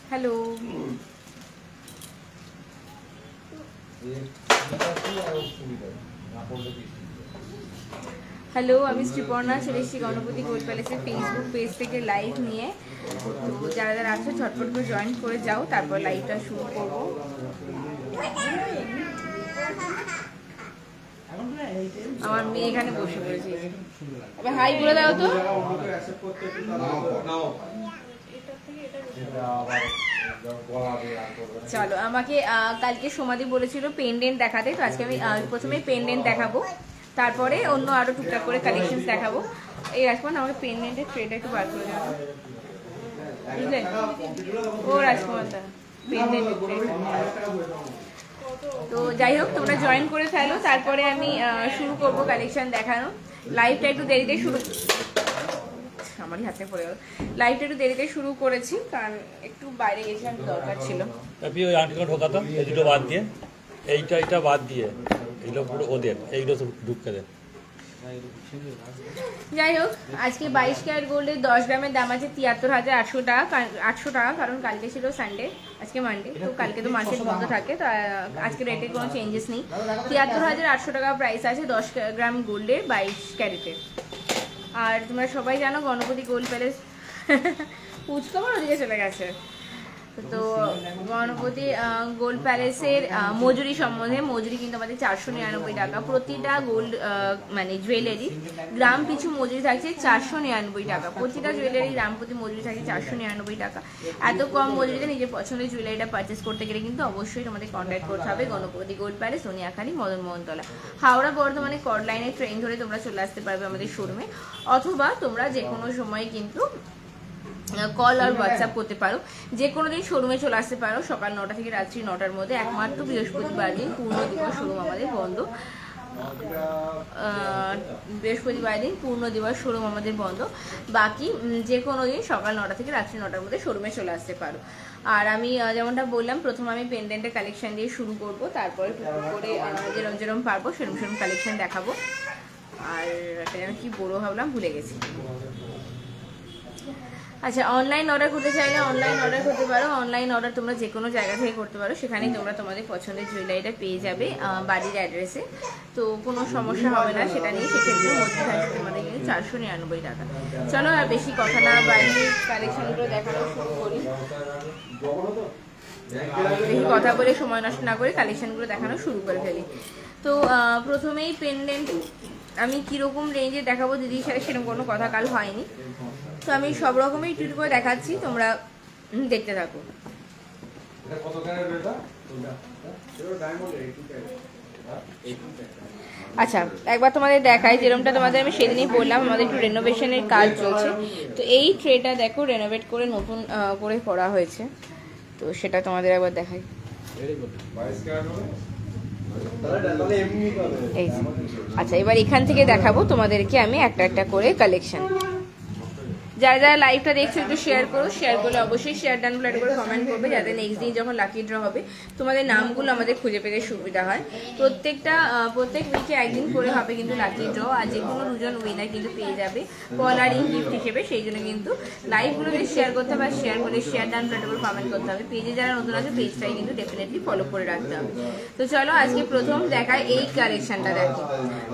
Hello, hello, আমি শ্রীপর্ণা চলে এসেছি গণপতি গোল্ড প্যালেসের ফেসবুক পেজ থেকে লাইভ নিয়ে। তো যারা যারা আছো ঝটপট করে জয়েন করে যাও, তারপর লাইভটা শুরু করবো। আমার মেয়ে এখানে বসে পড়েছে, এবার হাই বলে দাও তো। চলো, আমাকে কালকে সমাধি বলেছিল পেন্ডেন্ট দেখাতে, তো আজকে আমি প্রথমে পেন্ডেন্ট দেখাবো, তারপরে অন্য আরো টুকটাক করে কালেকশন দেখাবো। এই রাজকুমার আমাকে পেন্ডেন্টের ট্রেটা একটু বার করে দেওয়া, বুঝলেন? ও রাজকুমার দা, পেন্ডেন্টের ট্রেটা। তো যাই হোক, তোমরা জয়েন করে ফেলো, তারপরে আমি শুরু করব কালেকশন দেখানো। লাইভটা একটু দেরিতে শুরু, আমারই হাতে পড়ে গেল। লাইভটা একটু দেরিতে শুরু করেছি, কারণ একটু বাইরে গেছিলাম, দরকার ছিল। তারপরে ওই আংটিটা ঢোকাতো, এই দুটো বাদ দিয়ে, এইটা বাদ দিয়ে, এইগুলো পুরো ওদের, এইগুলো ঢুকতে দেন। যাই হোক, আজকে 22 ক্যারেট গোল্ডের 10 গ্রামের দাম আছে 73,800 টাকা। 800 টাকা, কারণ কালকে ছিল সানডে, আজকে মানডে, তো কালকে তো মার্কেট বন্ধ থাকে, তো আজকে রেটে কোনো চেঞ্জেস নেই। 73,800 টাকা প্রাইস আছে 10 গ্রাম গোল্ডের 22 ক্যারেটের। আর তোমরা সবাই জানো গণপতি গোল্ড প্যালেস পুচকমার ওদিকে চলে গেছে। তো গণপতি গোল্ড প্যালেসের মজুরি সম্বন্ধে, মজুরি কিন্তু আমাদের 499 টাকা। প্রতিটা গোল্ড মানে জুয়েলারি গ্রাম পিছু মজুরি থাকছে 499 টাকা। প্রতিটা জুয়েলারি গ্রাম প্রতি মজুরি থাকছে 499 টাকা। এত কম মজুরিতে নিজের পছন্দের জুয়েলারিটা পারচেস করতে গেলে কিন্তু অবশ্যই তোমাদের কন্ট্যাক্ট করতে হবে গণপতি গোল্ড প্যালেস, সোনিয়াখালী, মদন মোহনতলা, হাওড়া বর্ধমানে কর্ড লাইনের ট্রেন ধরে তোমরা চলে আসতে পারবে আমাদের শোরুমে, অথবা তোমরা যে কোনো সময় কিন্তু কল আর হোয়াটসঅ্যাপ করতে পারো। যে কোনো দিন শোরুমে চলে আসতে পারো, সকাল 9টা থেকে রাত্রি 9টার মধ্যে। একমাত্র বৃহস্পতিবার দিন পূর্ণ দিবস শোরুম আমাদের বন্ধ। বৃহস্পতিবার দিন পূর্ণ দিবস শোরুম আমাদের বন্ধ, বাকি যে কোনো দিন সকাল 9টা থেকে রাত্রি 9টার মধ্যে শোরুমে চলে আসতে পারো। আর আমি যেমনটা বললাম, প্রথম আমি পেন্ডেন্টের কালেকশন দিয়ে শুরু করব, তারপরে টুকটুক করে যেরম যেরম পারবো সেরম সেরম কালেকশন দেখাবো। আর কি বড় ভাবলাম, ভুলে গেছি। আচ্ছা, অনলাইন অর্ডার করতে চাইলে অনলাইন অর্ডার করতে পারো। অনলাইন অর্ডার তোমরা যে কোনো জায়গা থেকে করতে পারো, সেখানেই তোমরা তোমাদের পছন্দের জুয়েলারিটা পেয়ে যাবে বাড়ির অ্যাড্রেসে, তো কোনো সমস্যা হবে না সেটা নিয়ে। সেক্ষেত্রে মধ্যে থাকবে তোমাদের কিন্তু 499 টাকা। চলো, আর বেশি কথা না বাড়ির কালেকশনগুলো দেখানো শুরু করি। বেশি কথা বলে সময় নষ্ট না করে কালেকশনগুলো দেখানো শুরু করে ফেলি। তো প্রথমেই পেন্ডেন্ট আমি কীরকম রেঞ্জে দেখাবো দিদির সাথে সেরকম কোনো কথা কাল হয়নি, তো আমি সব রকমই ট্রিট করে দেখাচ্ছি, তোমরা দেখতে থাকো। আচ্ছা, একবার তোমাদের দেখাই, যেরকমটা তোমাদের আমি সেদিনই বললাম আমাদের একটু রেনোভেশনের কাজ চলছে। তো এই ট্রেটা দেখো রেনোভেট করে নতুন করে করা হয়েছে, তো সেটা তোমাদের একবার দেখাই। আচ্ছা, এবার এখান থেকে দেখাবো তোমাদেরকে আমি একটা একটা করে কালেকশন। যারা যারা লাইভটা দেখছো একটু শেয়ার করো, শেয়ার করলে অবশ্যই শেয়ার ডান প্লেট করে কমেন্ট করবে, যাতে নেক্সট দিন যখন লাকি ড্র হবে তোমাদের নামগুলো আমাদের খুঁজে পেতে সুবিধা হয়। প্রত্যেক উইকে একদিন করে হবে কিন্তু লাকি ড্র, আর যে কোনো দুজন উইনার কিন্তু পেয়ে যাবে কলারিং গিফট হিসেবে। সেই জন্য কিন্তু লাইভগুলোকে শেয়ার করতে হবে, শেয়ার করলে শেয়ার ডান প্লেট করে কমেন্ট করতে হবে। পেজে যারা নতুন আছে পেজটাই কিন্তু ডেফিনেটলি ফলো করে রাখতে হবে। তো চলো, আজকে প্রথম দেখায় এই কালেকশনটা। দেখো,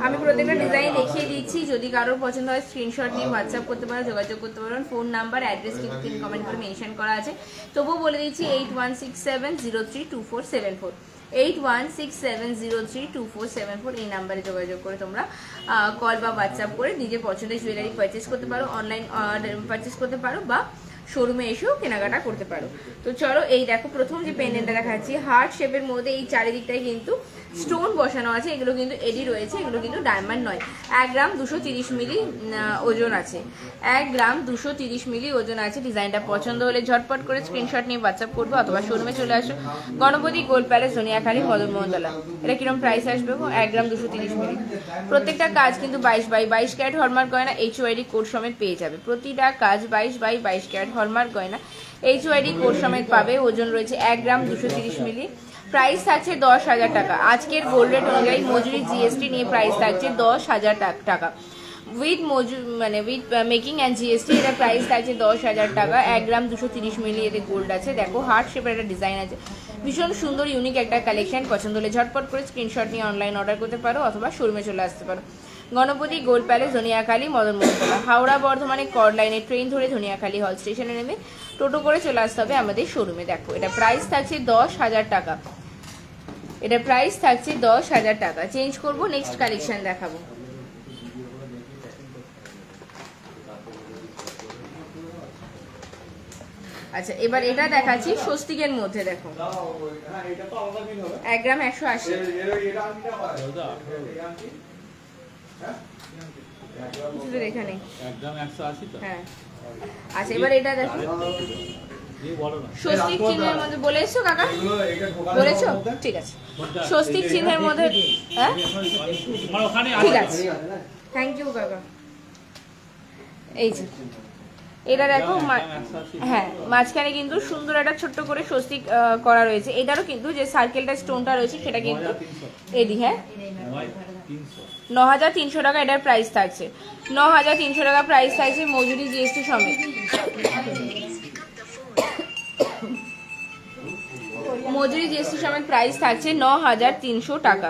আমি প্রত্যেকটা ডিজাইন দেখিয়ে দিচ্ছি, যদি কারোর পছন্দ হয় স্ক্রিনশট নিয়ে হোয়াটসঅ্যাপ করতে পারো, যোগাযোগ করতে পারো। ফোন নাম্বার, অ্যাড্রেস কিন্তু পিন কমেন্ট করে মেনশন করা আছে, তবুও বলে দিচ্ছি 8167032474, 8167032474 এই নাম্বারে যোগাযোগ করে তোমরা কল বা হোয়াটসঅ্যাপ করে নিজের পছন্দের জুয়েলারি পারচেস করতে পারো, অনলাইন পারচেস করতে পারো, বা শোরুমে এসেও কেনাকাটা করতে পারো। তো চলো, এই দেখো প্রথম যে পেন্ডেন্টটা দেখাচ্ছি, হার্ট শেপের মধ্যে এই চারিদিকটায় কিন্তু স্টোন বসানো আছে। এগুলো কিন্তু এডি রয়েছে, এগুলো কিন্তু ডায়মন্ড নয়। 1 গ্রাম 230 মিলি ওজন আছে, 1 গ্রাম 230 মিলি ওজন আছে। ডিজাইনটা পছন্দ হলে ঝটপট করে স্ক্রিনশট নিয়ে হোয়াটসঅ্যাপ করবো, অথবা শোরুমে চলে আসো গণপতি গোল্ড প্যালেস, সোনিয়াখালী, মদন মোহনতলা। এটা কিরকম প্রাইস আসবে? 1 গ্রাম 230 মিলি। প্রত্যেকটা কাজ কিন্তু 22 ক্যারেট হলমার্ক গয়না HOID কোড সমেত পেয়ে যাবে। প্রতিটা কাজ 22 ক্যারেট হলমার্ক গয়না HOID কোড সমেত পাবে। ওজন রয়েছে 1 গ্রাম 230 মিলি। প্রাইস থাকছে 10,000 টাকা। আজকের গোল্ড রেট অনুযায়ী মজুরি GST নিয়ে প্রাইস থাকছে 10,000 টাকা। উইথ মানে উইথ মেকিং অ্যান্ড জিএসটি। এটা প্রাইস থাকছে 10,000 টাকা। 1 গ্রাম 230 মিলি এতে গোল্ড আছে। দেখো হার্ট শেপের একটা ডিজাইন আছে, ভীষণ সুন্দর ইউনিক একটা কালেকশন। পছন্দ হলে ঝটপট করে স্ক্রিনশট নিয়ে অনলাইন অর্ডার করতে পারো অথবা শোরুমে চলে আসতে পারো। Ganapati gold palace, Dhaniakhali, Madanmohantala. হাওড়া বর্ধমানে কর্ড লাইনে ট্রেন ধরে ধনিয়াখালী হল স্টেশনে নেমে টোটো করে চলে আসতে হবে আমাদের শোরুমে। দেখো এটা প্রাইস থাকছে 10,000 টাকা। এটা প্রাইস থাকছে 10,000 টাকা। চেঞ্জ করব, নেক্সট কালেকশন দেখাবো। আচ্ছা এবার এটা দেখাচ্ছি স্বস্তিকের মধ্যে। দেখো 1 গ্রাম 180। দেখে নেই। হ্যাঁ আচ্ছা এবার এটা দেখো স্বস্তিক চিহ্নের মধ্যে। বলে এসছো কাকা? বলেছো? ঠিক আছে। স্বস্তিক চিহ্নের মধ্যে, হ্যাঁ ঠিক আছে, থ্যাংক ইউ কাকা। এই যে এটা দেখো, হ্যাঁ মাঝখানে কিন্তু সুন্দর একটা ছোট্ট করে স্বস্তিক করা রয়েছে। এটারও কিন্তু যে সার্কেলটা স্টোনটা রয়েছে সেটা কিন্তু এডি। হ্যাঁ 9,300 টাকা এটার প্রাইস থাকছে। 9,300 টাকা প্রাইস থাকছে মজুরি জিএসটি সমেত। মজুরি জিএসটি সমেত প্রাইস থাকছে 9,300 টাকা।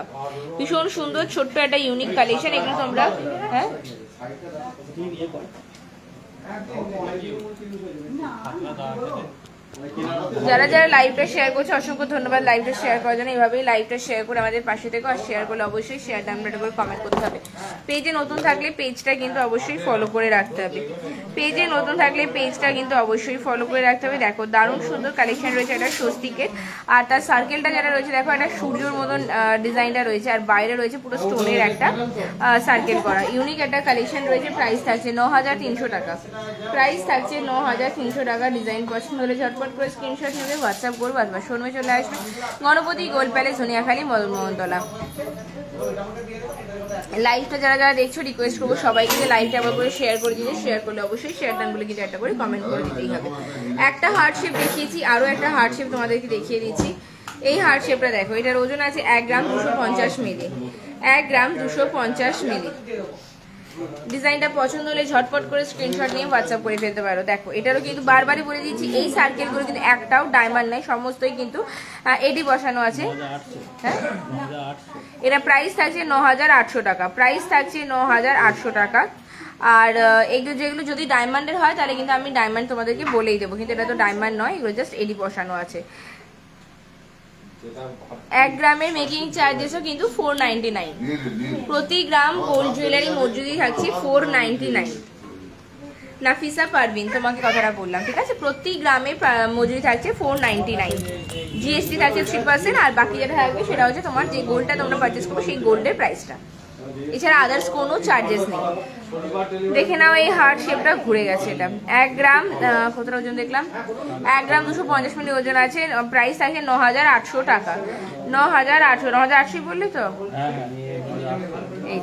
ভীষণ সুন্দর ছোট্ট একটা ইউনিক কালেকশন। এগুলো তোমরা হ্যাঁ যারা যারা লাইভটা শেয়ার করছে অসংখ্য ধন্যবাদ লাইভটা শেয়ার করার জন্য। এভাবেই লাইভটা শেয়ার করে আমাদের পাশে থেকো। আর শেয়ার করলে অবশ্যই শেয়ার ডাউনলোড করে কমেন্ট করতে হবে। পেজে নতুন থাকলে পেজটা কিন্তু অবশ্যই ফলো করে রাখতে হবে। পেজে নতুন থাকলে পেজটা কিন্তু অবশ্যই ফলো করে রাখতে হবে। দেখো দারুণ সুন্দর কালেকশন রয়েছে এটা স্বস্তিকের। আর তার সার্কেলটা যেটা রয়েছে দেখো একটা সূর্যর মতন ডিজাইনটা রয়েছে। আর বাইরে রয়েছে পুরো স্টোনের একটা সার্কেল করা ইউনিক একটা কালেকশন রয়েছে। প্রাইস থাকছে 9,300 টাকা। প্রাইস থাকছে 9,300 টাকা। ডিজাইন পছন্দ হলে ঝটপট করে স্ক্রিনশট নেবে, হোয়াটসঅ্যাপ করবো অথবা শোরুমে চলে আসবে। Ganapati gold palace, Dhaniakhali, Madanmohantala. লাইভটা যারা যারা দেখছো রিকোয়েস্ট করবো সবাইকে যে লাইভটা আবার করে শেয়ার করে দিতে। শেয়ার করলে অবশ্যই শেয়ার ডান বলে কিন্তু একটা করে কমেন্ট করে দিতেই হবে। একটা হার্ট শেপ দেখিয়েছি, আরও একটা হার্ট শেপ তোমাদেরকে দেখিয়ে দিচ্ছি। এই হার্ট শেপটা দেখো, এটার ওজন আছে 1 গ্রাম 250 মিলি। 1 গ্রাম 250 মিলি। ডিজাইনটা পছন্দ হলে ঝটপট করে স্ক্রিনশট নিয়ে হোয়াটসঅ্যাপ করে ফেলতে পারো। দেখো এটারও কিন্তু বারবারই বলে দিচ্ছি এই সার্কেলগুলো কিন্তু একটাও ডায়মন্ড নাই, সমস্তই কিন্তু এডি বসানো আছে। হ্যাঁ এটা প্রাইস থাকছে 9,800 টাকা। প্রাইস থাকছে 9,800 টাকা। আর এগুলো যেগুলো যদি ডায়মন্ডের হয় তাহলে কিন্তু আমি ডায়মন্ড তোমাদেরকে বলেই দেবো, কিন্তু এটা তো ডায়মন্ড নয়, এগুলো জাস্ট এডি বসানো আছে। 1 গ্রামের মেকিং চার্জেসও কিন্তু 499। প্রতি গ্রাম গোল্ড জুয়েলারি মজুরি থাকছে 499। নাফিসা পারভিন তোমাকে কথাটা বললাম, ঠিক আছে? প্রতি গ্রামে মজুরি থাকছে 499। জিএসটি থাকছে 3%। আর বাকি যেটা থাকবে সেটা হচ্ছে তোমার যে গোল্ডটা তোমরা পারচেস করবে সেই গোল্ডের প্রাইসটা। এছাড়া আদার্স কোনো চার্জেস নেই। দেখে নাও এই হার্ট শেপটা ঘুরে গেছে। এটা 1 গ্রাম কতটা ওজন দেখলাম, 1 গ্রাম 250 মিলি ওজন আছে। প্রাইস থাকে 9,800 টাকা। 9,800 9,800 বললি তো? এই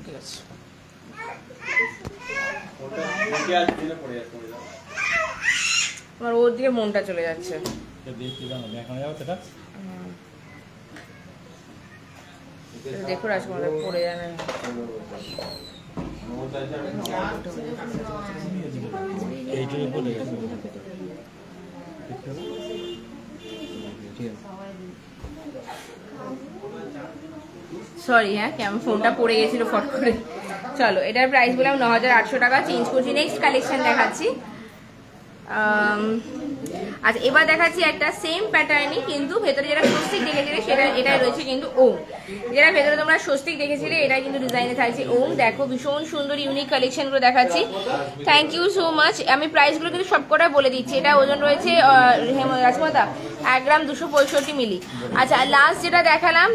ঠিক আছে। আমার ওর দিকে মনটা চলে যাচ্ছে। দেখো রাজকুমার পড়ে যায় না। সরি হ্যাঁ, কেমন ফোনটা পড়ে গেছিল ফট করে। চলো এটার প্রাইস বললাম 9,800 টাকা। চেঞ্জ করছি, নেক্সট কালেকশন দেখাচ্ছি। আচ্ছা এবার দেখাচ্ছি একটা সেম প্যাটার্নই, কিন্তু ভেতরে যেটা স্বস্তিক দেখেছিলে সেটা এটাই রয়েছে কিন্তু ওম। যেটা ভেতরে তোমরা স্বস্তিক দেখেছিলে এটাই কিন্তু ডিজাইনে থাকছে ওম। দেখো ভীষণ সুন্দর ইউনিক কালেকশনগুলো দেখাচ্ছি। Thank you so much. আমি প্রাইসগুলো কিন্তু সবকটা বলে দিচ্ছি। এটা ওজন রয়েছে রাজমাতা 1 গ্রাম 265 মিলি। আচ্ছা লাস্ট যেটা দেখালাম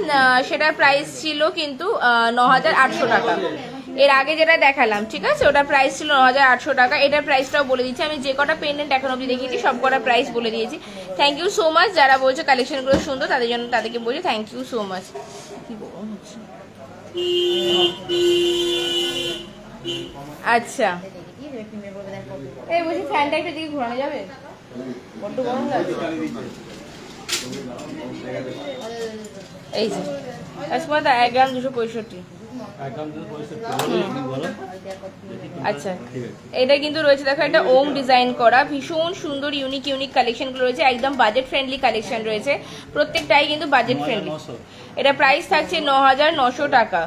সেটার প্রাইস ছিল কিন্তু 9,800 টাকা। এর আগে যেটা দেখালাম ঠিক আছে ওটার প্রাইস ছিল 9,800 টাকা। এটার প্রাইসটাও বলে দিচ্ছি। আমি যে কটা পেন্ডেন্ট এখন অবধি দেখিয়েছি সব কটা প্রাইস বলে দিয়েছি। Thank you so much. যারা বলছে কালেকশনগুলো সুন্দর তাদের জন্য তাদেরকে বলছি থ্যাংক ইউ সো মাচ। আচ্ছা এই বলছি ফ্যানটা একটা দিকে ঘোরানো যাবে, বড্ড গরম লাগছে। এই যে রাজকুমার 1 গ্রাম 265। আচ্ছা, এটা কিন্তু রয়েছে দেখো একটা ওম ডিজাইন করা, ভীষণ সুন্দর ইউনিক ইউনিক কালেকশনগুলো রয়েছে, একদম বাজেট ফ্রেন্ডলি কালেকশন রয়েছে, প্রত্যেকটাই কিন্তু বাজেট ফ্রেন্ডলি। এটা প্রাইস থাকছে 9900 টাকা,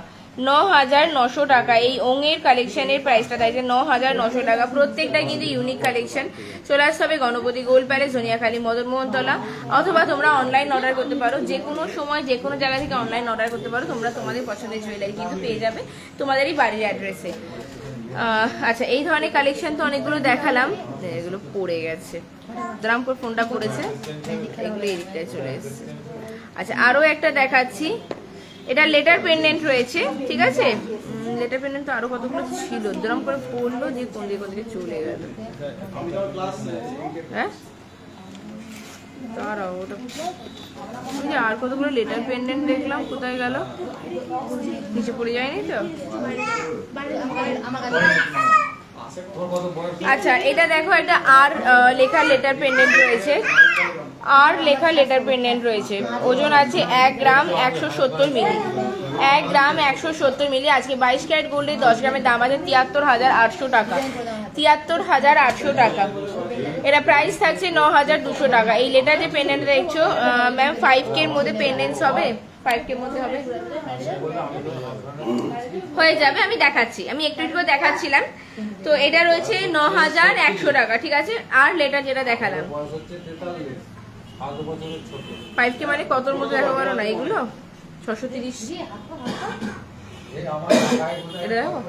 9900 টাকা। এই ওঙের কালেকশনের প্রাইসটা থাকছে 9900 টাকা। প্রত্যেকটাই কিন্তু ইউনিক কালেকশন। চলে আসতে হবে গণপতি গোল্ড প্যালেস, জনিয়াখালী, মদন মোহনতলা, অথবা তোমরা অনলাইন অর্ডার করতে পারো, যে কোনো সময় যে কোনো জায়গা থেকে অনলাইন অর্ডার করতে পারো। তোমরা তোমাদের পছন্দের জুয়েলারি কিন্তু পেয়ে যাবে তোমাদেরই বাড়ির অ্যাড্রেসে। আচ্ছা, এই ধরনের কালেকশন তো অনেকগুলো দেখালাম, এগুলো পড়ে গেছে, দাম করে ফোনটা পড়েছে, এগুলো এই দিকটায় চলে এসেছে। আচ্ছা, আরও একটা দেখাচ্ছি, এটা লেটার পেন্ডেন্ট রয়েছে, ঠিক আছে। লেটার পেন্ডেন্ট তো আরো কতগুলো ছিল, দাম করে পড়লো যে কোন দিকে চলে গেল। হ্যাঁ, তারা ওটা আর কতগুলো লেটার পেন্ডেন্ট দেখলাম, কোথায় গেল, নিচে পড়ে যায়নি তো। আচ্ছা, এটা দেখো, এটা আর লেখা লেটার পেন্ডেন্ট রয়েছে, আর লেখা লেটার পেন্ডেন্ট রয়েছে, ওজন আছে 1 গ্রাম 170 মিলি, 1 গ্রাম 170 মিলি। আজকে 22 ক্যারেট গোল্ডের 10 গ্রামের দাম আছে 73,800 টাকা, 73,800 টাকা। এটা প্রাইস থাকছে 9,200 টাকা। এই লেটার যে পেন্ডেন্ট দেখছো ম্যাম 5K এর মধ্যে পেন্ডেন্টস হবে, 5K এর মধ্যে হবে, হয়ে যাবে। আমি দেখাচ্ছি, আমি একটু একটু করে দেখাচ্ছিলাম। তো এটা রয়েছে 9,100 টাকা, ঠিক আছে। আর লেটার যেটা দেখালাম 5K মানে কতর মধ্যে দেখা পারো না, এগুলো 630, এটা দেখো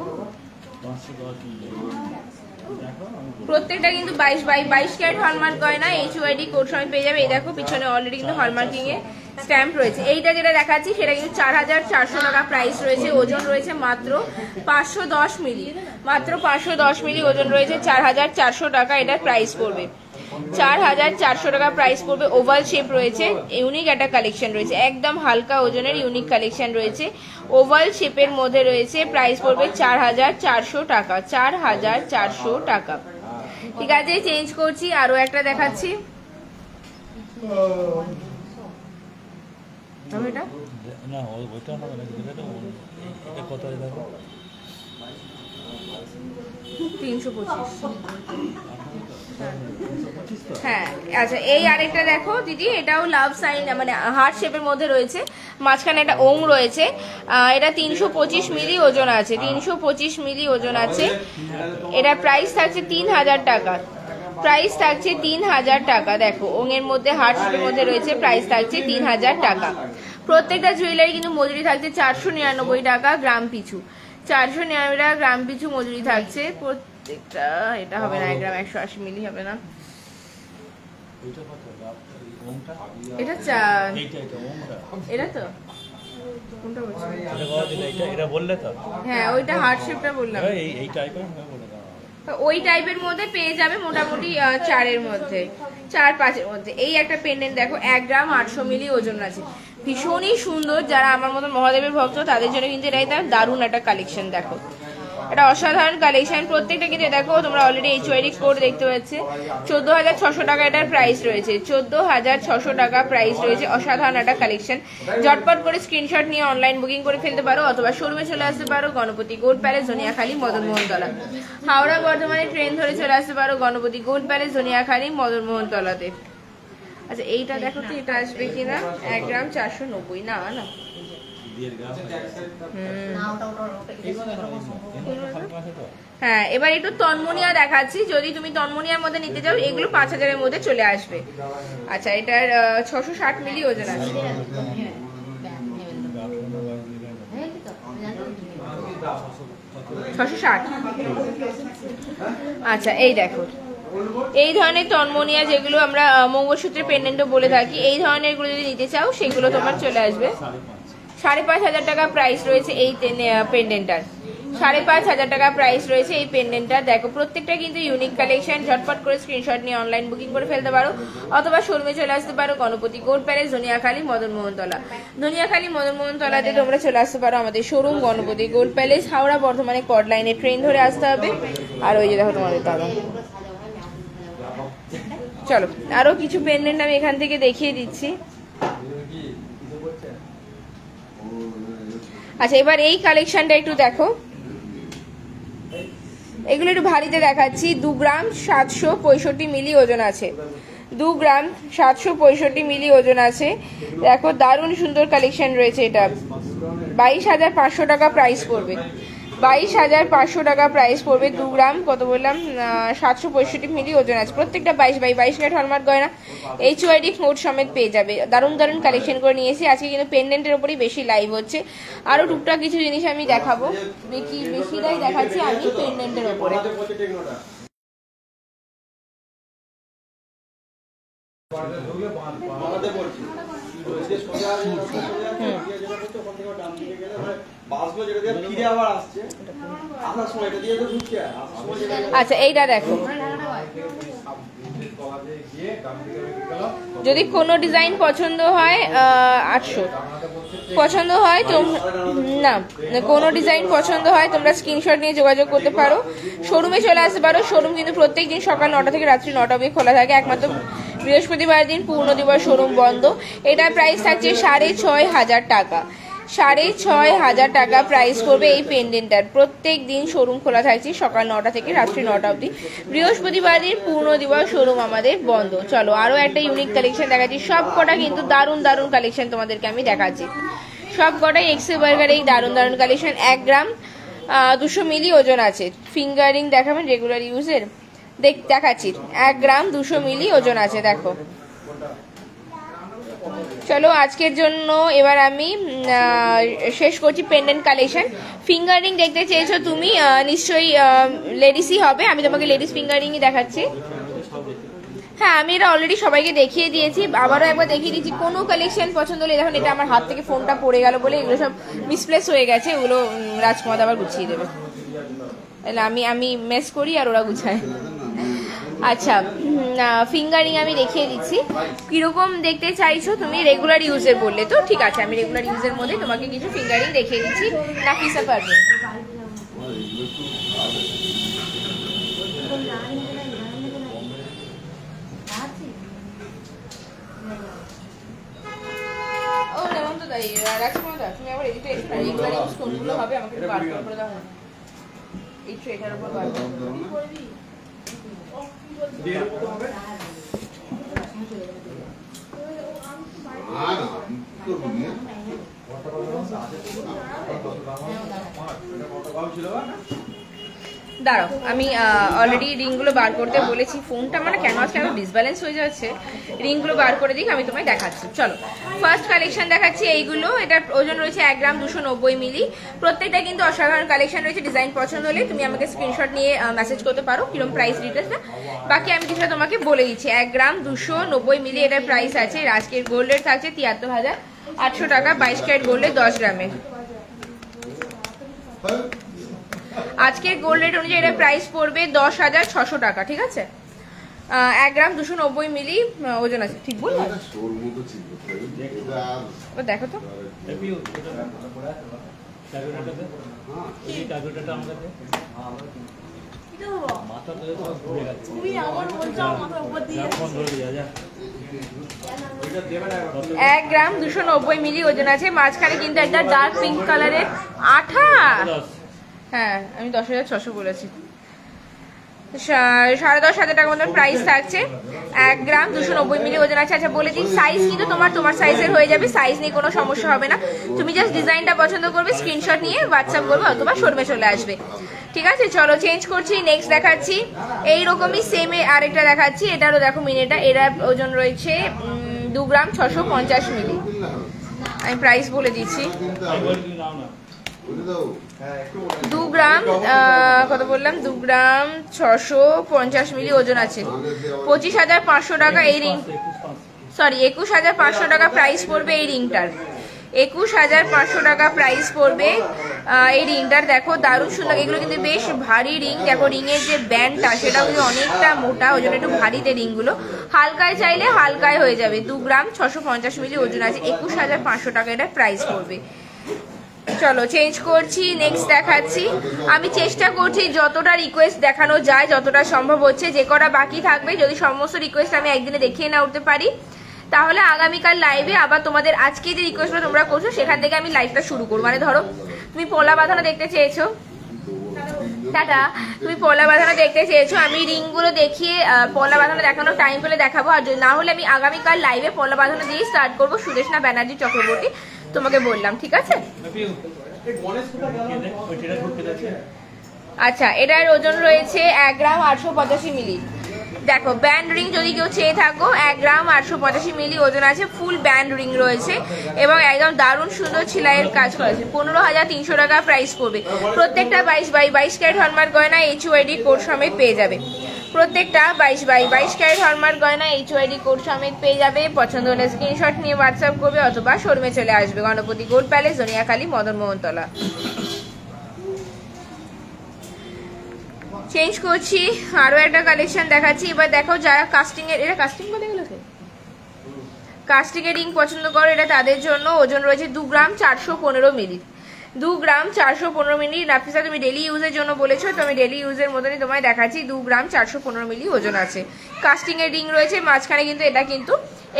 প্রত্যেকটা কিন্তু 22 ক্যারেট হলমার্ক গয়না, HYD কোড সময় পেয়ে যাবে। এই দেখো পিছনে অলরেডি কিন্তু হলমার্কিং এ স্ট্যাম্প রয়েছে। এইটা যেটা দেখাচ্ছি সেটা কিন্তু 4,400 টাকা প্রাইস রয়েছে, ওজন রয়েছে মাত্র 510 মিলি, মাত্র 510 মিলি ওজন রয়েছে, 4,400 টাকা এটার প্রাইস পড়বে, 4,400 টাকা প্রাইস পড়বে। ওভাল শেপ রয়েছে, ইউনিক একটা কালেকশন রয়েছে, একদম হালকা ওজনের ইউনিক কালেকশন রয়েছে, ওভাল শেপের মধ্যে রয়েছে, প্রাইস পড়বে 4,400 টাকা, 4,400 টাকা। ঠিক আছে, চেঞ্জ করছি, আরো একটা দেখাচ্ছি। এটা না, ওইটা হবে না, এটা কত হয়ে যাবে? 325। হ্যাঁ, আচ্ছা, এই আরেকটা দেখো দিদি, এটাও লাভ সাইন মানে হার্ট শেপের মধ্যে রয়েছে, মাঝখানে একটা ওম রয়েছে। এটা 325 মিলি ওজন আছে, 325 মিলি ওজন আছে। এটা প্রাইস থাকছে 3,000 টাকা, প্রাইস থাকছে 3,000 টাকা। দেখো ওঙের মধ্যে হার্ট শেপের মধ্যে রয়েছে, প্রাইস থাকছে 3,000 টাকা। প্রত্যেকটা জুয়েলারি কিন্তু মজুরি থাকছে 499 টাকা গ্রাম পিছু, 499 টাকা গ্রাম পিছু মজুরি থাকছে প্রত্যেকটা। এটা হবে না, 1 গ্রাম 180 মিলি হবে না, এটা এটা তো কোনটা বলছো? এটা বললে তো, হ্যাঁ ওইটা হার্ট শেপটা বললাম, এই টাইপের ওই টাইপের মধ্যে পেয়ে যাবে মোটামুটি 4-এর মধ্যে, 4-5-এর মধ্যে। এই একটা পেন্ডেন্ট দেখো 1 গ্রাম 800 মিলি ওজন আছে, ভীষণই সুন্দর। যারা আমার মতো মহাদেবের ভক্ত তাদের জন্য কিন্তু এটাই দারুণ একটা কালেকশন। দেখো এটা অসাধারণ কালেকশন, প্রত্যেকটা কিন্তু দেখো তোমরা অলরেডি HYD কোড দেখতে পাচ্ছ। 14,600 টাকা এটার প্রাইস রয়েছে, 14,600 টাকা প্রাইস রয়েছে। অসাধারণ একটা কালেকশন, ঝটপট করে স্ক্রিনশট নিয়ে অনলাইন বুকিং করে ফেলতে পারো, অথবা শোরুমে চলে আসতে পারো, গণপতি গোল্ড প্যালেস, জনিয়াখালী, মদন মোহনতলা। হাওড়া বর্ধমানে ট্রেন ধরে চলে আসতে পারো গণপতি গোল্ড প্যালেস, জনিয়াখালী, মদন মোহনতলাতে। আচ্ছা, এইটা দেখো তো এটা আসবে কিনা, 1 গ্রাম 490, না না হ্যাঁ। এবার একটু তন্মনিয়া দেখাচ্ছি, যদি তুমি তন্মনিয়ার মধ্যে নিতে চাও এগুলো 5,000-এর মধ্যে চলে আসবে। আচ্ছা, এটার 660 মিলি ওজন আছে, 660। আচ্ছা, এই দেখো এই ধরনের তন্মনিয়া যেগুলো আমরা মঙ্গলসূত্রের পেন্ডেন্টও বলে থাকি, এই ধরনের গুলো যদি নিতে চাও সেগুলো তোমার চলে আসবে 5,500 টাকা প্রাইস রয়েছে এই পেন্ডেন্টটার। 5,500 টাকা প্রাইস রয়েছে এই পেন্ডেন্টটা। দেখো প্রত্যেকটা কিন্তু ইউনিক কালেকশন, ঝটপট করে স্ক্রিনশট নিয়ে অনলাইন বুকিং করে ফেলতে পারো অথবা শোরুমে চলে আসতে পারো গণপতি গোল্ড প্যালেস, ধনিয়াখালী, মদনমোহনতলা। ধনিয়াখালী মদনমোহনতলাতে তোমরা চলে আসতে পারো আমাদের showroom Ganapati gold Palace, Howrah বর্ধমানে কড লাইনে ট্রেন ধরে আসতে হবে। আর ওই যে দেখো তোমাদের দাদা। চলো আরো কিছু পেন্ডেন্ট আমি এখান থেকে দেখিয়ে দিচ্ছি। আচ্ছা এবার এই কালেকশনটা একটু দেখো, এগুলো একটু ভারীতে দেখাচ্ছি। 2 গ্রাম 765 মিলি ওজন আছে, 2 গ্রাম 765 মিলি ওজন আছে। দেখো দারুণ সুন্দর কালেকশন রয়েছে। এটা 22,500 টাকা প্রাইস পড়বে, 22,500 টাকা প্রাইস পড়বে। 2 গ্রাম কত বললাম 765 মিলি ওজন আছে। প্রত্যেকটা 22 ক্যারেট হলমার্ক গয়না, HYD মোড সমেত পেয়ে যাবে। দারুণ দারুণ কালেকশন করে নিয়েছি আজকে, কিন্তু পেন্ডেন্টের উপরেই বেশি লাইভ হচ্ছে। আরো টুকটাক কিছু জিনিস আমি দেখাবো, বেশিটাই দেখাচ্ছি আমি পেন্ডেন্টের উপরে। আচ্ছা এইটা দেখো, যদি কোনো ডিজাইন পছন্দ হয় 800 পছন্দ হয় তো না, কোনো ডিজাইন পছন্দ হয় তোমরা স্ক্রিনশট নিয়ে যোগাযোগ করতে পারো, শোরুমে চলে আসতে পারো। শোরুম কিন্তু প্রত্যেক দিন সকাল 9টা থেকে রাত্রি 9টা অবধি খোলা থাকে, একমাত্র বৃহস্পতিবার দিন পূর্ণ দিবস শোরুম বন্ধ। এটার প্রাইস থাকছে 6,500 টাকা, 6,500 টাকা প্রাইস পড়বে এই পেন্ডেন্টটার। প্রত্যেক দিন শোরুম খোলা থাকছে সকাল 9টা থেকে রাত্রি 9টা অবধি, বৃহস্পতিবার দিন পূর্ণ দিবস শোরুম আমাদের বন্ধ। চলো আরো একটা ইউনিক কালেকশন দেখাচ্ছি, সব কটা কিন্তু দারুণ দারুণ কালেকশন তোমাদেরকে আমি দেখাচ্ছি। সব কটাই এক্সে বার্গার এই দারুণ দারুণ কালেকশন। 1 গ্রাম 200 মিলি ওজন আছে। ফিঙ্গারিং দেখাবেন রেগুলার ইউজের, দেখাচ্ছি। 1 গ্রাম 200 মিলি ওজন আছে। দেখো চলো আজকের জন্য এবার আমি শেষ করছি পেন্ডেন্ট কালেকশন। ফিঙ্গারিং দেখতে চেয়েছো তুমি, নিশ্চয়ই লেডিসই হবে, আমি তোমাকে লেডিস ফিঙ্গারিংই দেখাচ্ছি। হ্যাঁ আমি এটা অলরেডি সবাইকে দেখিয়ে দিয়েছি, আবারও একবার দেখিয়ে দিচ্ছি। কোনো কালেকশন পছন্দ হলে দেখুন, এটা আমার হাত থেকে ফোনটা পড়ে গেল বলে এগুলো সব মিসপ্লেস হয়ে গেছে, ওগুলো রাজকুমার আবার গুছিয়ে দেবে। আমি মেস করি আর ওরা গুছায়। আচ্ছা ফিঙ্গারিং আমি দেখিয়ে দিচ্ছি কিরকম দেখতে চাইছো তুমি। রেগুলার ইউজের বললে তো ঠিক আছে, আমি রেগুলার ইউজের মধ্যে তোমাকে কিছু ফিঙ্গারিং দেখিয়ে দিচ্ছি। নাফিসা পারবে ও যেমন তো তাই রাজকুমার দা, তুমি আবার এদিকে এসে রেগুলার ইউজ কোনগুলো হবে আমাকে একটু বার করে দাও না। এই ট্রেটার উপর বার করবি দাঁড়াও, আমি অলরেডি রিংগুলো বার করতে বলেছি। ফোনটা মানে কেন আজকে এত ডিসব্যালেন্স হয়ে যাচ্ছে, রিংগুলো বার করে দিই, আমি তোমায় দেখাচ্ছি। চলো ফার্স্ট কালেকশন দেখাচ্ছি এইগুলো। এটার ওজন রয়েছে 1 গ্রাম 290 মিলি। প্রত্যেকটা কিন্তু অসাধারণ কালেকশন রয়েছে। ডিজাইন পছন্দ হলে তুমি আমাকে স্ক্রিনশট নিয়ে মেসেজ করতে পারো কিরকম প্রাইস ডিটেলসটা, বাকি আমি কিছুটা তোমাকে বলে দিচ্ছি। 1 গ্রাম 290 মিলি এটার প্রাইস আছে। আজকের গোল্ড রেট থাকছে 73,800 টাকা, 22 ক্যারেট গোল্ডে 10 গ্রামের। আজকের গোল্ড রেট অনুযায়ী এটার প্রাইস পড়বে 10,600 টাকা, ঠিক আছে। 1 গ্রাম 290 মিলি ওজন আছে, ঠিক বললাম? দেখো তো এক গ্রাম 290 মিলি ওজন আছে। মাঝখানে কিন্তু একটা ডার্ক পিঙ্ক কালারের আঠা, হ্যাঁ আমি 10,600 বলেছি, 10,500 টাকার মতন প্রাইস থাকছে। 1 গ্রাম 290 মিলি ওজন আছে। আচ্ছা বলে দিই, সাইজ কিন্তু তোমার সাইজের হয়ে যাবে, সাইজ নিয়ে কোনো সমস্যা হবে না। তুমি জাস্ট ডিজাইনটা পছন্দ করবে, স্ক্রিনশট নিয়ে হোয়াটসঅ্যাপ করবে অথবা শোরুমে চলে আসবে, ঠিক আছে। চলো চেঞ্জ করছি, নেক্সট দেখাচ্ছি এইরকমই সেম আরেকটা দেখাচ্ছি। এটারও দেখো মিনিটা, এটার ওজন রয়েছে 2 গ্রাম 650 মিলি। আমি প্রাইস বলে দিচ্ছি, 2 গ্রাম কত বললাম, 2 গ্রাম 650 মিলি ওজন আছে। 25,500 টাকা এই রিং, সরি 21,500 টাকা প্রাইস পড়বে এই রিংটার। 21,500 টাকা প্রাইস পড়বে এই রিংটার। দেখো দারুণ সুন্দর, এগুলো কিন্তু বেশ ভারী রিং। দেখো রিংয়ের যে ব্যান্ডটা সেটাও কিন্তু অনেকটা মোটা, ওই জন্য একটু ভারীতে রিংগুলো। হালকায় চাইলে হালকায় হয়ে যাবে। 2 গ্রাম 650 মিলি ওজন আছে। 21,500 টাকা এটা প্রাইস পড়বে। চলো চেঞ্জ করছি, নেক্সট দেখাচ্ছি। আমি চেষ্টা করছি যতটা রিকোয়েস্ট দেখানো যায়, যতটা সম্ভব হচ্ছে। যে কটা বাকি থাকবে, যদি সমস্ত রিকোয়েস্ট আমি একদিনে দেখিয়ে না উঠতে পারি, তাহলে আগামীকাল লাইভে আবার তোমাদের আজকে যে রিকোয়েস্টগুলো তোমরা করছো সেখান থেকে আমি লাইভটা শুরু করবো। মানে ধরো তুমি পলা বাঁধানো দেখতে চেয়েছো, টাটা, তুমি পলা বাঁধানো দেখতে চেয়েছো, আমি রিংগুলো দেখিয়ে পলা বাঁধানো দেখানোর টাইম পেলে দেখাবো। আর না হলে আমি আগামীকাল লাইভে পলা বাঁধানো দিয়ে স্টার্ট করবো। সুদেশনা ব্যানার্জি চক্রবর্তী তোমাকে বললাম, ঠিক আছে? আচ্ছা, এটার ওজন রয়েছে 1 গ্রাম 885 মিলি। দেখো ব্যান্ড রিং যদি কেউ চেয়ে থাকো, 1 গ্রাম 885 মিলি ওজন আছে। ফুল ব্যান্ড রিং রয়েছে এবং একদম দারুণ সুন্দর ছিলাইয়ের কাজ করেছে। 15,300 টাকা প্রাইস পড়বে। প্রত্যেকটা 22x22 ক্যারেট হলমার্ক গয়না HUID কোড সমেত পেয়ে যাবে। প্রত্যেকটা 22x22 ক্যারেট হলমার্ক গয়না HUID কোড সমেত পেয়ে যাবে। পছন্দ হলে স্ক্রিনশট নিয়ে হোয়াটসঅ্যাপ করবে অথবা শোরুমে চলে আসবে। Ganapati gold palace, Dhaniakhali, Madan Mohantala. Change করছি, আরো একটা কালেকশন দেখাচ্ছি। এবার দেখো যারা কাস্টিং এর, এটা কাস্টিং বলে গেলোকে, কাস্টিং এর রিং পছন্দ করো, এটা তাদের জন্য। ওজন রয়েছে 2 গ্রাম 415 মিলি। 2 গ্রাম 415 মিলি। নাফিসা তুমি ডেলি ইউজের জন্য বলেছো, তো আমি ডেলি ইউজের মতনই তোমায় দেখাচ্ছি। 2 গ্রাম 415 মিলি ওজন আছে। কাস্টিং এর রিং রয়েছে মাঝখানে, কিন্তু এটা কিন্তু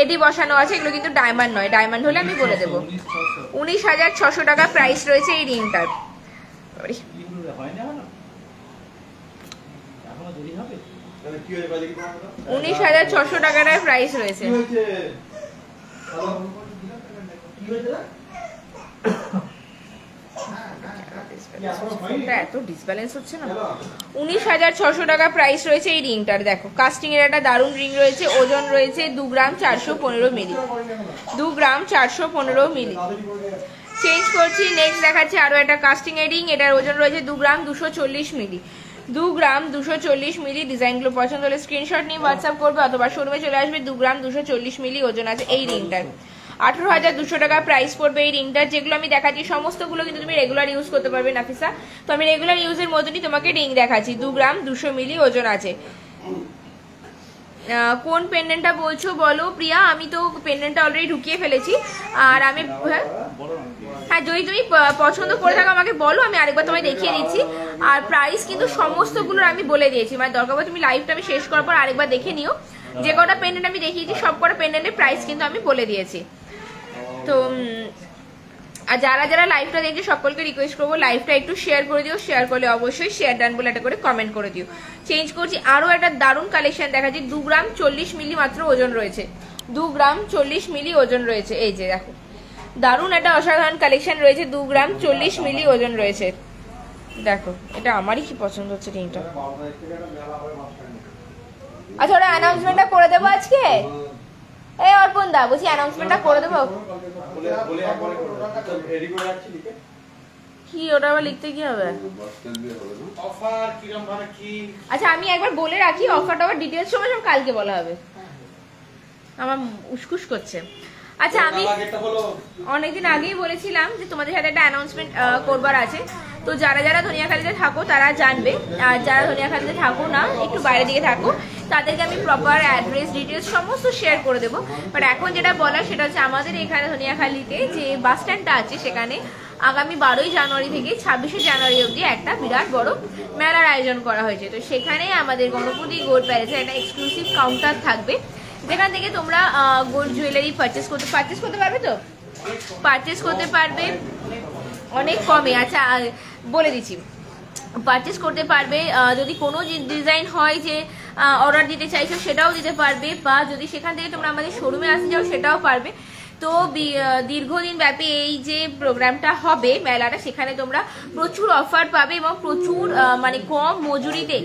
এডি বসানো আছে। এগুলো কিন্তু ডায়মন্ড নয়, ডায়মন্ড হলে আমি বলে দেবো। 19,600 টাকা প্রাইস রয়েছে এই রিংটার। 19,600 টাকার প্রাইস রয়েছে। এত ডিসব্যালেন্স হচ্ছে না। 19,600 টাকা প্রাইস রয়েছে এই রিংটার। দেখো কাস্টিং এর একটা দারুণ রিং রয়েছে। ওজন রয়েছে 2 গ্রাম 415 মিলি। 2 গ্রাম 415 মিলি। চেঞ্জ করছি, নেক্সট দেখাচ্ছি আরো একটা কাস্টিং এর রিং। এটার ওজন রয়েছে 2 গ্রাম 240 মিলি। 2 গ্রাম 240 মিলি। ডিজাইনগুলো পছন্দ হলে স্ক্রিনশট নিয়ে হোয়াটসঅ্যাপ করবে অথবা শোরুমে চলে আসবে। 2 গ্রাম 240 মিলি ওজন আছে এই রিংটার। 18,200 টাকা প্রাইস পড়বে এই রিংটার। যেগুলো আমি দেখাচ্ছি সমস্তগুলো কিন্তু তুমি রেগুলার ইউজ করতে পারবে নাফিসা, তো আমি রেগুলার ইউজের মতনই তোমাকে রিং দেখাচ্ছি। 2 গ্রাম 200 মিলি ওজন আছে। কোন পেন্ডেন্টটা বলছো বলো প্রিয়া? আমি তো পেন্ডেন্টটা অলরেডি ঢুকিয়ে ফেলেছি। আর আমি হ্যাঁ, যদি তুমি পছন্দ করে থাকো আমাকে বলো, আমি আরেকবার তোমায় দেখিয়ে দিচ্ছি। আর প্রাইস কিন্তু সমস্তগুলোর আমি বলে দিয়েছি, মানে দরকার পড়ে তুমি লাইভটা আমি শেষ করার পর আরেকবার দেখে নিও। যে কটা পেন্ডেন্ট আমি দেখিয়েছি সব কটা পেন্ডেন্টের প্রাইস কিন্তু আমি বলে দিয়েছি। তো আর যারা যারা লাইভটা দেখছে সকলকে রিকোয়েস্ট করবো লাইভটা একটু শেয়ার করে দিও। শেয়ার করলে অবশ্যই শেয়ার ডান বলে একটা করে কমেন্ট করে দিও। চেঞ্জ করছি, আরো একটা দারুণ কালেকশন দেখাচ্ছি। 2 গ্রাম 40 মিলি মাত্র ওজন রয়েছে। 2 গ্রাম 40 মিলি ওজন রয়েছে। এই যে দেখো দারুণ একটা অসাধারণ কালেকশন রয়েছে। 2 গ্রাম 40 মিলি ওজন রয়েছে। দেখো এটা আমারই কি পছন্দ হচ্ছে রিংটা। আচ্ছা ওরা অ্যানাউন্সমেন্টটা করে দেবো আজকে। এই অর্পণ দা বলছি অ্যানাউন্সমেন্টটা করে দেবো। কি ওটা আবার লিখতে কি হবে? আচ্ছা আমি একবার বলে রাখি, অফারটা আবার ডিটেলস সময় সব কালকে বলা হবে। আমার উসকুস করছে। আচ্ছা আমি অনেকদিন আগেই বলেছিলাম যে তোমাদের সাথে একটা অ্যানাউন্সমেন্ট করবার আছে। তো যারা যারা ধনিয়াখালীতে থাকো তারা জানবে, আর যারা ধনিয়াখালীতে থাকো না, একটু বাইরে দিকে থাকো, তাদেরকে আমি প্রপার অ্যাড্রেস ডিটেলস সমস্ত শেয়ার করে দেবো। বাট এখন যেটা বলার সেটা হচ্ছে আমাদের এখানে ধনিয়াখালীতে যে বাস স্ট্যান্ডটা আছে সেখানে আগামী 12ই জানুয়ারি থেকে 26শে জানুয়ারি অবধি একটা বিরাট বড় মেলার আয়োজন করা হয়েছে। তো সেখানে আমাদের গণপতি গোল্ড প্যালেসে একটা এক্সক্লুসিভ কাউন্টার থাকবে, যেখান থেকে তোমরা গোল্ড জুয়েলারি পারচেস করতে পারবে। তো পারচেস করতে পারবে অনেক কমে। আচ্ছা বলে দিচ্ছি, পারচেস করতে পারবে। যদি কোনো ডিজাইন হয় যে অর্ডার দিতে চাইছো সেটাও দিতে পারবে, বা যদি সেখান থেকে তোমরা আমাদের শোরুমে আসতে যাও সেটাও পারবে। তো দীর্ঘদিন ব্যাপী এই যে প্রোগ্রামটা হবে মেলাটা, সেখানে তোমরা প্রচুর অফার পাবে এবং প্রচুর মানে কম মজুরিতে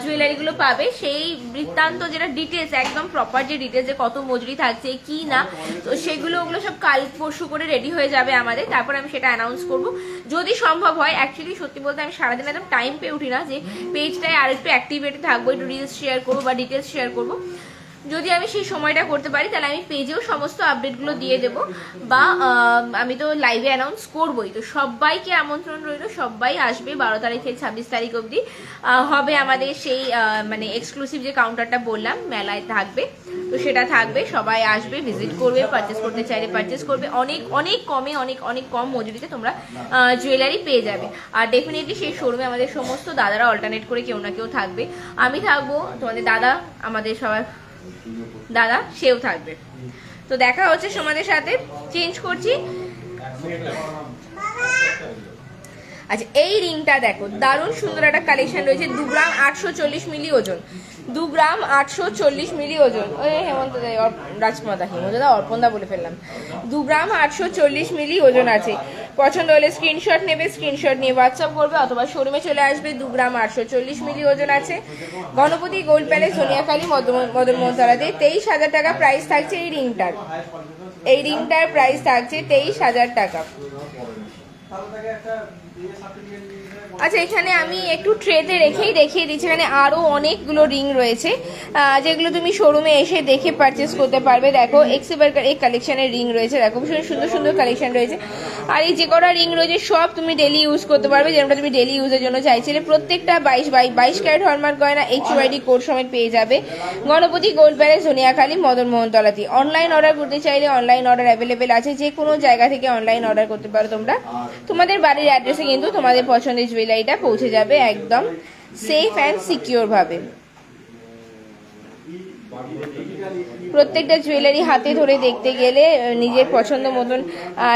জুয়েলারিগুলো পাবে। সেই বৃত্তান্ত যেটা ডিটেলস একদম প্রপার যে ডিটেলস যে কত মজুরি থাকছে কি না, তো সেগুলো ওগুলো সব কাল পরশু করে রেডি হয়ে যাবে আমাদের। তারপর আমি সেটা অ্যানাউন্স করব যদি সম্ভব হয়। অ্যাকচুয়ালি সত্যি বলতে আমি সারাদিন একদম টাইম পেয়ে উঠি না যে পেজটায় আর একটু অ্যাক্টিভেট থাকবো, একটু রিলস শেয়ার করবো বা ডিটেলস শেয়ার করবো। যদি আমি সেই সময়টা করতে পারি তাহলে আমি পেজেও সমস্ত আপডেটগুলো দিয়ে দেব, বা আমি তো লাইভে অ্যানাউন্স করবোই। তো সবাইকে আমন্ত্রণ রইল, সবাই আসবে 12 তারিখ থেকে 26 তারিখ অবধি হবে আমাদের সেই মানে এক্সক্লুসিভ যে কাউন্টারটা বললাম মেলায় থাকবে, তো সেটা থাকবে। সবাই আসবে, ভিজিট করবে, পারচেস করতে চাইলে পারচেস করবে। অনেক অনেক কমে, অনেক কম মজুরিতে তোমরা জুয়েলারি পেয়ে যাবে। আর ডেফিনেটলি সেই শোরুমে আমাদের সমস্ত দাদারা অল্টারনেট করে কেউ না কেউ থাকবে। আমি থাকবো, তোমাদের দাদা, আমাদের সবার দাদা সেও থাকবে। তো দেখা হচ্ছে তোমাদের সাথে। চেঞ্জ করছি। আচ্ছা, এই রিংটা দেখো, দারুণ সুন্দর একটা কালেকশন রয়েছে। 2 গ্রাম 840 মিলি ওজন, 2 গ্রাম 840 মিলি ওজন। ওই হেমন্ত দা, রাজমাতা, হেমন্ত দা, অর্পণ দা বলে ফেললাম। 2 গ্রাম 840 মিলি ওজন আছে। পছন্দ হলে স্ক্রিনশট নেবে, স্ক্রিনশট নিয়ে হোয়াটসঅ্যাপ করবে অথবা শোরুমে চলে আসবে। 2 গ্রাম 840 মিলি ওজন আছে। গণপতি গোল্ড প্যালেস, সোনিয়াখালী, মদন মোহনতলাতে। 23,000 টাকা প্রাইস থাকছে এই রিংটার। এই রিংটার প্রাইস থাকছে 23,000 টাকা। আচ্ছা, এখানে আমি একটু ট্রেতে রেখেই দেখিয়ে দিচ্ছি। এখানে আরো অনেকগুলো রিং রয়েছে যেগুলো তুমি শোরুমে এসে দেখে পারচেস করতে পারবে। দেখো এক্সিবার এই কালেকশনের রিং রয়েছে, দেখো ভীষণ সুন্দর সুন্দর কালেকশন রয়েছে। আর এই যে কটা রিং রয়েছে সব তুমি ডেলি ইউজ করতে পারবে, যেটা তুমি ডেলি ইউজের জন্য চাইছিলে। প্রত্যেকটা 22 ক্যারেট হলমার্ক গয়না HUID কোড সমেত পেয়ে যাবে গণপতি গোল্ড প্যালেস, সোনিয়াখালী, মদন মোহনতলাতে। অনলাইন অর্ডার করতে চাইলে অনলাইন অর্ডার অ্যাভেলেবেল আছে, যে কোনো জায়গা থেকে অনলাইন অর্ডার করতে পারো তোমরা। তোমাদের বাড়ির অ্যাড্রেসে কিন্তু তোমাদের পছন্দের জুয়েলারিটা পৌঁছে যাবে একদম সেফ অ্যান্ড সিকিউর ভাবে। প্রত্যেকটা জুয়েলারি হাতে ধরে দেখতে গেলে, নিজের পছন্দ মতন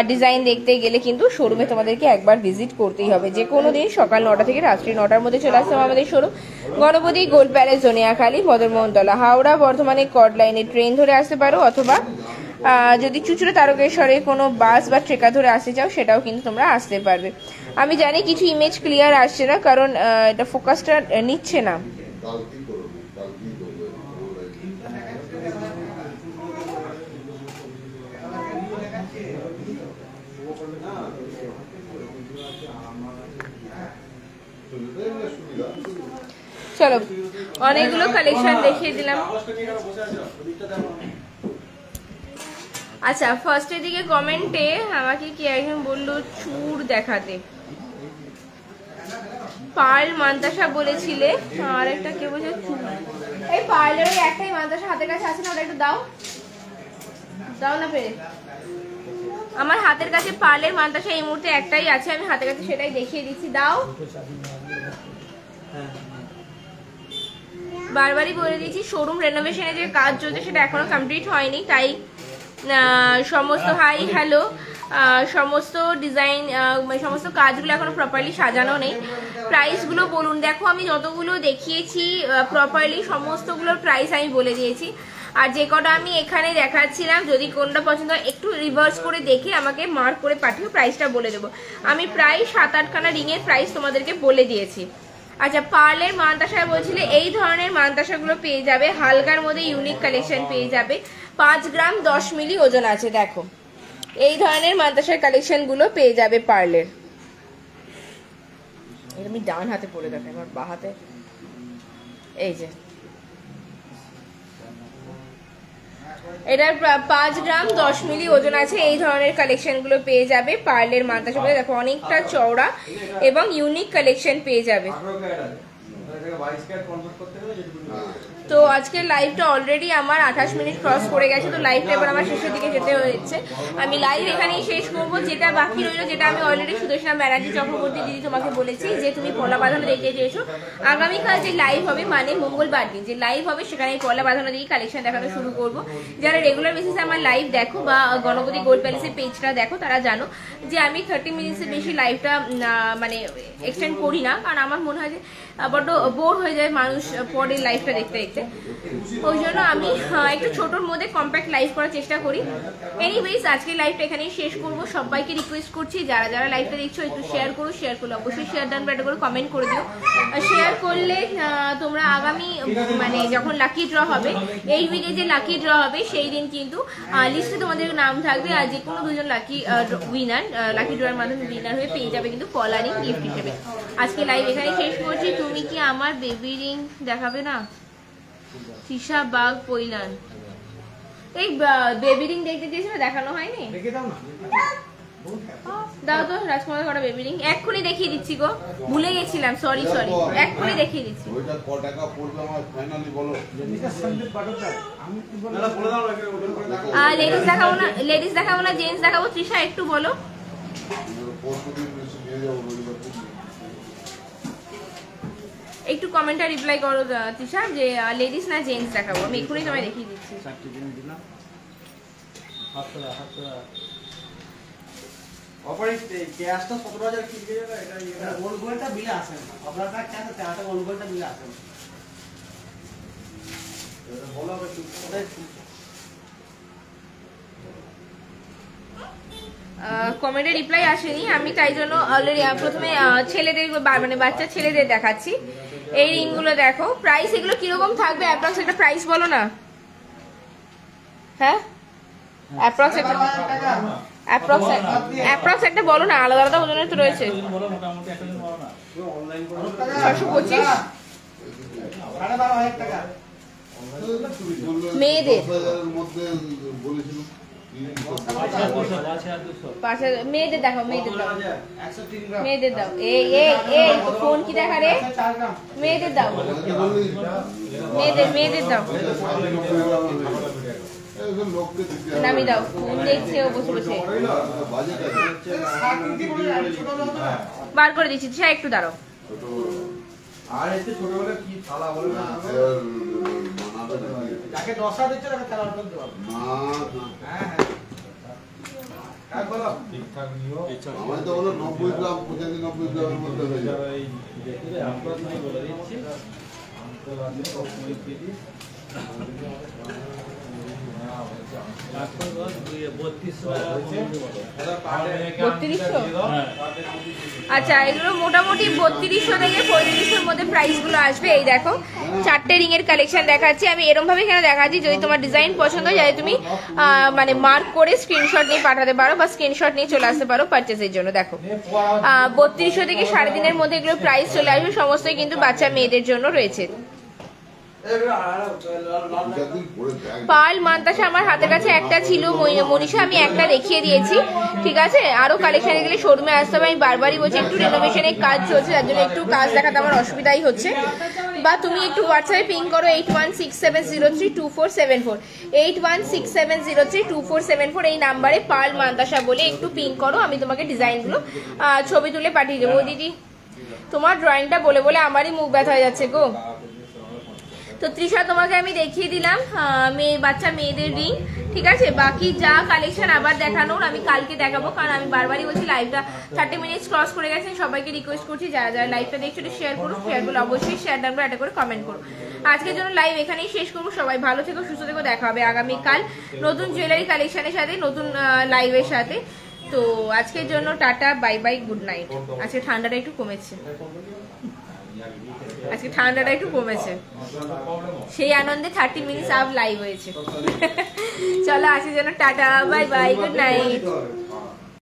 ডিজাইন দেখতে গেলে কিন্তু শোরুমে তোমাদেরকে একবার ভিজিট করতেই হবে। যে কোনো দিন সকাল 9টা থেকে রাত্রি 9টার মধ্যে চলে আসতে হবে আমাদের showroom Ganapati gold palace, Soniakhali, Madan Mohantala. Howrah বর্ধমানে কর্ড লাইনে ট্রেন ধরে আসতে পারো, অথবা যদি চুচুড়া তারকেশ্বরে কোনো বাস বা ট্রেকার ধরে আসতে চাও সেটাও কিন্তু তোমরা আসতে পারবে। আমি জানি কিছু ইমেজ ক্লিয়ার আসছে না, কারণ এটা ফোকাসটা নিচ্ছে না। চলো, অনেকগুলো কালেকশন দেখিয়ে দিলাম। আচ্ছা, ফার্স্টের দিকে কমেন্টে আমাকে কি একজন বললো চুর দেখাতে, পার্ল মান্তাসা বলেছিলে, আর একটা কে বলছে চুর। এই পার্লের ওই একটাই মান্তাসা হাতের কাছে আছে না, ওটা একটু দাও, দাও না পেরে। আমার হাতের কাছে পার্লের মান্তাসা এই মুহূর্তে একটাই আছে, আমি হাতের কাছে সেটাই দেখিয়ে দিচ্ছি, দাও। বারবারই বলে দিয়েছি, শোরুম রেনোভেশনে যে কাজ চলছে সেটা এখনো কমপ্লিট হয়নি, তাই সমস্ত হাই হ্যালো সমস্ত ডিজাইন সমস্ত কাজগুলো এখনো প্রপারলি সাজানো নেই। প্রাইসগুলো বলুন। দেখো, আমি যতগুলো দেখিয়েছি প্রপারলি সমস্তগুলোর প্রাইস আমি বলে দিয়েছি। আর যে কটা আমি এখানে দেখাচ্ছিলাম, যদি কোনটা পছন্দ হয় একটু রিভার্স করে দেখে আমাকে মার্ক করে পাঠিয়ে প্রাইসটা বলে দেবো। আমি প্রায় 7-8 খানা রিংয়ের প্রাইস তোমাদেরকে বলে দিয়েছি। আচ্ছা, পার্লের মান্তাসা বলছিলে, এই ধরনের মান্তাসাগুলো পেয়ে যাবে, হালকার মধ্যে ইউনিক কালেকশন পেয়ে যাবে। 5 গ্রাম 10 মিলি ওজন আছে। দেখো, এই ধরনের মান্তাসার কালেকশনগুলো পেয়ে যাবে পার্লের। আমি ডান হাতে পরে দেখো, আমার বাঁ হাতে এই যে এটার 5 গ্রাম 10 মিলি ওজন আছে। এই ধরনের কালেকশনগুলো পেয়ে যাবে পার্লের মান্তাসা। দেখো, অনেকটা চওড়া এবং ইউনিক কালেকশন পেয়ে যাবে। তো আজকের লাইভটা অলরেডি আমার 28 মিনিট ক্রস করে গেছে, তো লাইভটা এবার আমার শেষের দিকে যেতে হয়েছে। আমি লাইভ এখানেই শেষ করবো। যেটা বাকি রইল, যেটা আমি অলরেডি সুদেশনা ব্যানার্জি চক্রবর্তী দিদি তোমাকে বলেছি যে তুমি পলা বাঁধানো দেখতে চেয়েছো, আগামীকাল যে লাইভ হবে মানে মঙ্গলবার দিন যে লাইভ হবে সেখানে পলা বাঁধানো দিয়ে কালেকশন দেখানো শুরু করবো। যারা রেগুলার বেসিসে আমার লাইভ দেখো বা গণপতি গোল্ড প্যালেসের পেজটা দেখো তারা জানো যে আমি 30 মিনিটসের বেশি লাইভটা মানে এক্সটেন্ড করি না, কারণ আমার মনে হয় যে বড্ড বোর হয়ে যায় মানুষ পরের লাইভটা দেখতে দেখতে। ওই জন্য আমি একটু ছোটোর মধ্যে কম্প্যাক্ট লাইভ করার চেষ্টা করি। এনিওয়েজ, আজকের লাইভটা এখানেই শেষ করবো। সবাইকে রিকোয়েস্ট করছি যারা যারা লাইভটা দেখছো একটু শেয়ার করো, শেয়ার করলে অবশ্যই শেয়ার ডান বাটন করে কমেন্ট করে দিও। শেয়ার করলে তোমরা আগামী মানে যখন লাকি ড্র হবে, এই উইকে যে লাকি ড্র হবে সেই দিন কিন্তু লিস্টে তোমাদের নাম থাকবে, আর যে কোনো দুজন লাকি উইনার লাকি ড্রয়ের মাধ্যমে উইনার হয়ে পেয়ে যাবে কিন্তু পলা রিং গিফট হিসেবে। আজকে লাইভ এখানে শেষ করছি। তুমি কি আমার বেবি রিং দেখাবে না? তৃষা বাগ পৈলান, এই বেবি রিং দেখতে চেয়েছিল, দেখানো হয়নি। দাও তো রাজকুমার কটা বেবি রিং, এক্ষুনি দেখিয়ে দিচ্ছি গো, ভুলে গেছিলাম, সরি সরি, এক্ষুনি দেখিয়ে দিচ্ছি। ওইটা ক টাকা পড়বে আমার ফাইনালি বলো। লেডিস দেখাবো না, লেডিস দেখাবো না, জেন্টস দেখাবো। তৃষা একটু বলো। একটু কমেন্টে রিপ্লাই করো তৃষা, যে লেডিস না জেন্টস দেখাবো। আমি এক্ষুনি তোমায় দেখিয়ে দিচ্ছি। কমেন্টে রিপ্লাই আসেনি, আমি তাই জন্য অলরেডি প্রথমে ছেলেদের মানে বাচ্চা ছেলেদের দেখাচ্ছি। এই রিংগুলো দেখো, প্রাইস এগুলো কিরকম থাকবে অ্যাপ্রক্স একটা প্রাইস বলো না। হ্যাঁ অ্যাপ্রক্স একটা বলো না, আলাদা আলাদা ওজনের তো রয়েছে। 625 মেয়েদের, মেয়েদের দেখো, মেয়েদের দাও। এই ফোন কি দেখা রে, মেয়েদের দাও, মেয়েদের দাও, নামি দাও। ফোন দেখছে ও বসে বসে, বার করে দিচ্ছি। সে একটু দাঁড়াও। আর একটু ছোটবেলা কি থালা বলে না, যাকে 10টা দিচ্ছে তাকে থালা করতে পারবে না। হ্যাঁ বলো ঠিকঠাক নিও। আমার তো হলো 90 গ্রাম 95 গ্রামের মধ্যে হয়ে যাবে। দেখবে আমরা তুমি বলে দিচ্ছি, আমরা বাদে সব মই কেজি আচ্ছা, এগুলো মোটামুটি 3200 থেকে 3500 মধ্যে প্রাইস গুলো আসবে। এই দেখো 4টে রিং এর কালেকশন দেখাচ্ছি আমি, এরকম ভাবে কেন দেখাচ্ছি, যদি তোমার ডিজাইন পছন্দ হয় তুমি মানে মার্ক করে স্ক্রিনশট নিয়ে পাঠাতে পারো বা স্ক্রিনশট নিয়ে চলে আসতে পারো পারচেজের জন্য। দেখো 3200 থেকে 3.5 মধ্যে এগুলো প্রাইস চলে আসবে, সমস্তই কিন্তু বাচ্চা মেয়েদের জন্য রয়েছে। পার্ল মান্তাসা আমার হাতের কাছে একটা ছিল মনীষা, আমি একটা দেখিয়ে দিয়েছি, ঠিক আছে। আরো কালেকশন গেলে শোরুমে আসতে হবে। আমি বারবারই বলছি একটু রেনোভেশনের কাজ চলছে, তার জন্য একটু কাজ দেখাতে আমার অসুবিধাই হচ্ছে। বা তুমি একটু হোয়াটসঅ্যাপে পিং করো 8167032474, 8167032474 এই নাম্বারে পার্ল মান্তাসা বলে একটু পিং করো, আমি তোমাকে ডিজাইনগুলো ছবি তুলে পাঠিয়ে দেবো। দিদি তোমার ড্রয়িংটা বলে বলে আমারই মুখ ব্যথা হয়ে যাচ্ছে গো। তো তৃষা তোমাকে আমি দেখিয়ে দিলাম বাচ্চা মেয়েদের রিং, ঠিক আছে। বাকি যা কালেকশন আবার দেখানোর আমি কালকে দেখাবো, কারণ আমি বারবারই বলছি লাইভটা 30 মিনিটস ক্রস করে গেছে। সবাইকে রিকোয়েস্ট করছি যারা যারা লাইভটা দেখছো শেয়ার করো, শেয়ার করলে অবশ্যই শেয়ার ডান করে একটা করে কমেন্ট করো। আজকের জন্য লাইভ এখানেই শেষ করবো। সবাই ভালো থেকো, সুস্থ থেকো, দেখা হবে আগামীকাল নতুন জুয়েলারি কালেকশনের সাথে, নতুন লাইভের সাথে। তো আজকের জন্য tata, bye bye, good night. আজকে ঠান্ডাটা একটু কমেছে, সেই আনন্দে 30 মিনিটস আপ লাইভ হয়েছে। চলো আজকের জন্য tata, bye bye, good night.